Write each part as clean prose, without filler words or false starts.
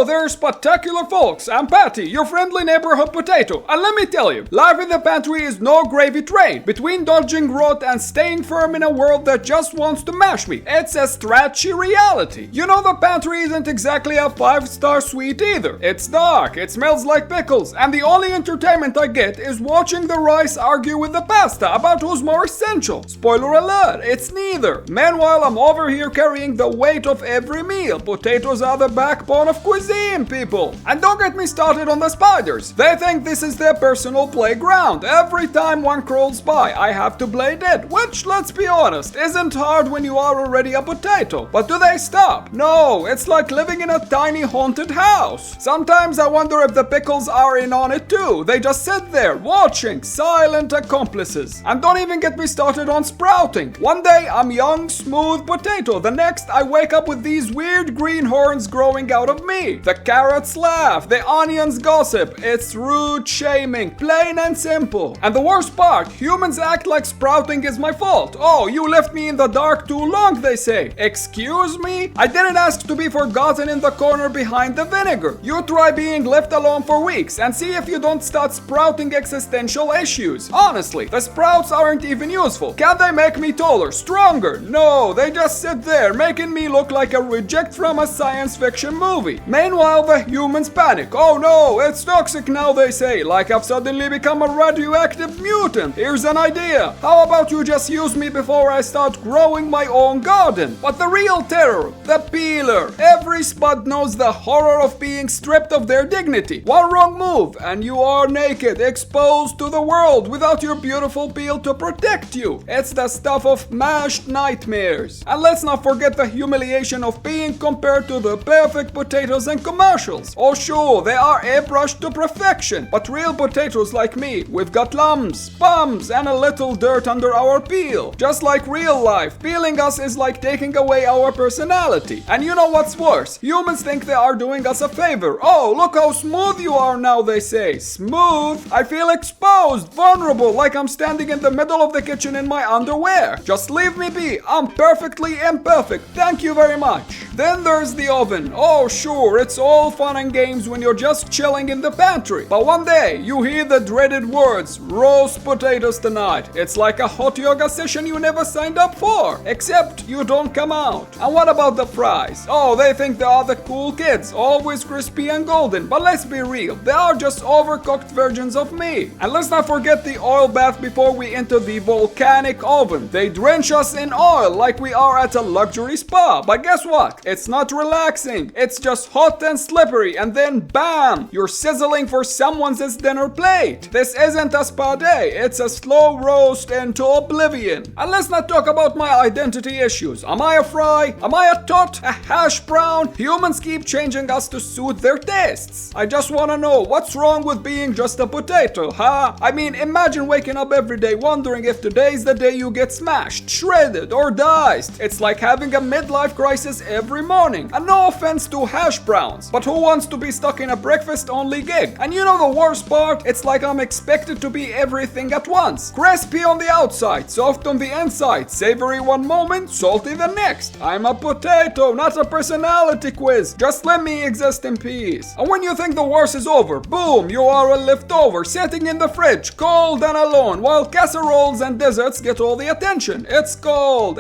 Hello there, spud-tacular folks. I'm Patty, your friendly neighborhood potato. And let me tell you, life in the pantry is no gravy train. Between dodging rot and staying firm in a world that just wants to mash me, it's a stretchy reality. You know, the pantry isn't exactly a 5-star suite either. It's dark, it smells like pickles, and the only entertainment I get is watching the rice argue with the pasta about who's more essential. Spoiler alert, it's neither. Meanwhile, I'm over here carrying the weight of every meal. Potatoes are the backbone of cuisine, people. And don't get me started on the spiders. They think this is their personal playground. Every time one crawls by, I have to blade it, which, let's be honest, isn't hard when you are already a potato. But do they stop? No, it's like living in a tiny haunted house. Sometimes I wonder if the pickles are in on it too. They just sit there, watching, silent accomplices. And don't even get me started on sprouting. One day, I'm young, smooth potato. The next, I wake up with these weird green horns growing out of me. The carrots laugh, the onions gossip. It's root shaming, plain and simple. And the worst part, humans act like sprouting is my fault. Oh, you left me in the dark too long, they say. Excuse me? I didn't ask to be forgotten in the corner behind the vinegar. You try being left alone for weeks and see if you don't start sprouting existential issues. Honestly, the sprouts aren't even useful. Can they make me taller, stronger? No, they just sit there, making me look like a reject from a science fiction movie. Meanwhile, the humans panic. Oh no, it's toxic now, they say, like I've suddenly become a radioactive mutant. Here's an idea. How about you just use me before I start growing my own garden? But the real terror, the peeler. Every spud knows the horror of being stripped of their dignity. One wrong move and you are naked, exposed to the world without your beautiful peel to protect you. It's the stuff of mashed nightmares. And let's not forget the humiliation of being compared to the perfect potatoes in commercials. Oh sure, they are airbrushed to perfection, but real potatoes like me, we've got lumps, bumps, and a little dirt under our peel. Just like real life, peeling us is like taking away our personality. And you know what's worse? Humans think they are doing us a favor. Oh, look how smooth you are now, they say. Smooth? I feel exposed, vulnerable, like I'm standing in the middle of the kitchen in my underwear. Just leave me be. I'm perfectly imperfect. Thank you very much. Then there's the oven. Oh sure, it's all fun and games when you're just chilling in the pantry. But one day, you hear the dreaded words, roast potatoes tonight. It's like a hot yoga session you never signed up for. Except you don't come out. And what about the fries? Oh, they think they are the cool kids, always crispy and golden. But let's be real, they are just overcooked versions of me. And let's not forget the oil bath before we enter the volcanic oven. They drench us in oil like we are at a luxury spa. But guess what? It's not relaxing. It's just hot and slippery, and then bam! You're sizzling for someone's dinner plate. This isn't a spa day, it's a slow roast into oblivion. And let's not talk about my identity issues. Am I a fry? Am I a tot? A hash brown? Humans keep changing us to suit their tastes. I just wanna know, what's wrong with being just a potato, huh? I mean, imagine waking up every day wondering if today's the day you get smashed, shredded, or diced. It's like having a midlife crisis every morning. And no offense to hash browns, but who wants to be stuck in a breakfast-only gig? And you know the worst part? It's like I'm expected to be everything at once. Crispy on the outside, soft on the inside, savory one moment, salty the next. I'm a potato, not a personality quiz. Just let me exist in peace. And when you think the worst is over, boom, you are a leftover, sitting in the fridge, cold and alone, while casseroles and desserts get all the attention. It's cold,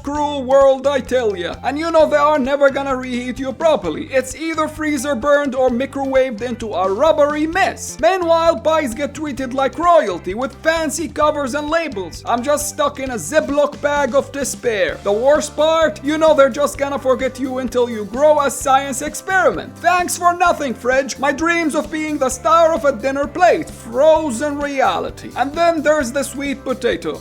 cruel world, I tell ya. And you know they are never gonna reheat you properly. It's either freezer burned or microwaved into a rubbery mess. Meanwhile, pies get treated like royalty with fancy covers and labels. I'm just stuck in a Ziploc bag of despair. The worst part? You know they're just gonna forget you until you grow a science experiment. Thanks for nothing, fridge. My dreams of being the star of a dinner plate, frozen reality. And then there's the sweet potato.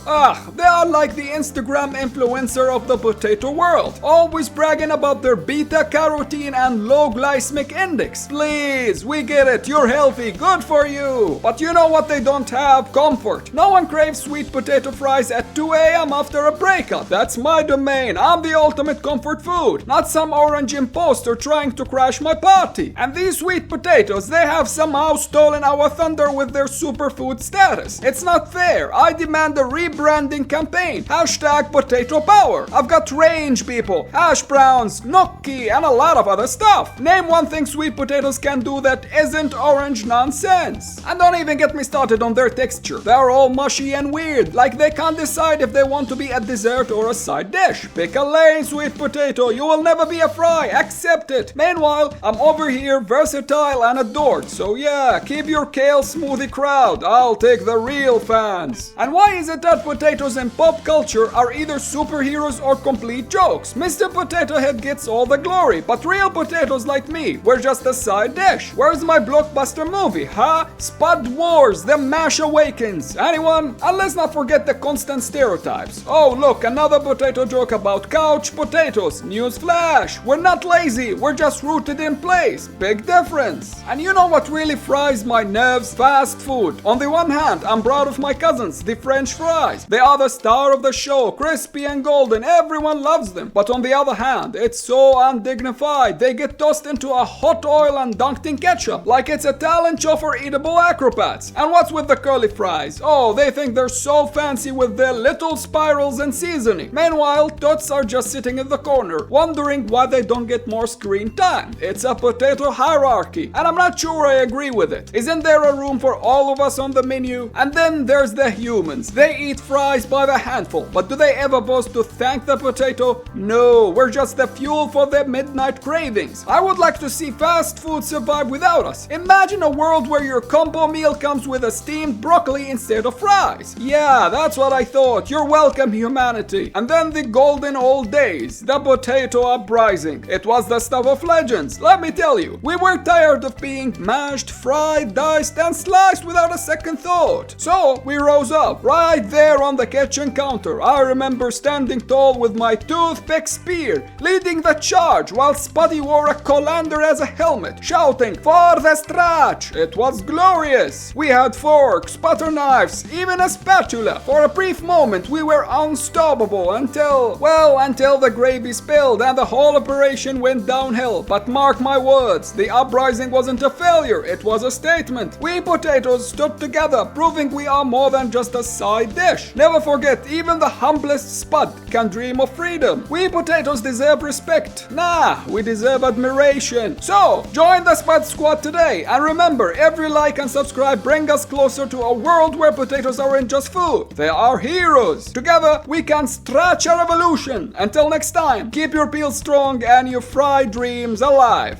They are like the Instagram influencer of the potato world. Always bragging about their beta-carotene and low glycemic index. Please, we get it, you're healthy, good for you. But you know what they don't have? Comfort. No one craves sweet potato fries at 2 a.m. after a breakup. That's my domain. I'm the ultimate comfort food, not some orange imposter trying to crash my party. And these sweet potatoes, they have somehow stolen our thunder with their superfood status. It's not fair. I demand a rebranding campaign. Hashtag potato power. I've got range, people. Hash browns, gnocchi, and a lot of other stuff. enough! Name one thing sweet potatoes can do that isn't orange nonsense. And don't even get me started on their texture. They're all mushy and weird, like they can't decide if they want to be a dessert or a side dish. Pick a lane, sweet potato, you will never be a fry, accept it. Meanwhile, I'm over here versatile and adored, so yeah, keep your kale smoothie crowd, I'll take the real fans. And why is it that potatoes in pop culture are either superheroes or complete jokes? Mr. Potato Head gets all the glory, but real potatoes like me were just a side dish. Where's my blockbuster movie, huh? Spud Wars, The Mash Awakens. Anyone? And let's not forget the constant stereotypes. Oh look, another potato joke about couch potatoes. Newsflash, we're not lazy, we're just rooted in place. Big difference. And you know what really fries my nerves? Fast food. On the one hand, I'm proud of my cousins, the French fries. They are the star of the show, crispy and golden, everyone loves them. But on the other hand, it's so undignified. They get tossed into a hot oil and dunked in ketchup, like it's a talent show for eatable acrobats. And what's with the curly fries? Oh, they think they're so fancy with their little spirals and seasoning. Meanwhile, tots are just sitting in the corner, wondering why they don't get more screen time. It's a potato hierarchy, and I'm not sure I agree with it. Isn't there a room for all of us on the menu? And then there's the humans. They eat fries by the handful, but do they ever pause to thank the potato? No, we're just the fuel for their midnight cravings. I would like to see fast food survive without us. Imagine a world where your combo meal comes with a steamed broccoli instead of fries. Yeah, that's what I thought. You're welcome, humanity. And then the golden old days, the Potato Uprising. It was the stuff of legends, let me tell you. We were tired of being mashed, fried, diced, and sliced without a second thought. So we rose up, right there on the kitchen counter. I remember standing tall with my toothpick spear, leading the charge while Spuddy wore a colander as a helmet, shouting, "For the starch!" It was glorious. We had forks, butter knives, even a spatula. For a brief moment we were unstoppable until the gravy spilled and the whole operation went downhill. But mark my words, the uprising wasn't a failure, it was a statement. We potatoes stood together, proving we are more than just a side dish. Never forget, even the humblest spud can dream of freedom. We potatoes deserve respect. Nah, we deserve admiration. So, join the Spud Squad today, and remember, every like and subscribe bring us closer to a world where potatoes aren't just food, they are heroes. Together, we can stretch a revolution. Until next time, keep your peel strong and your fried dreams alive.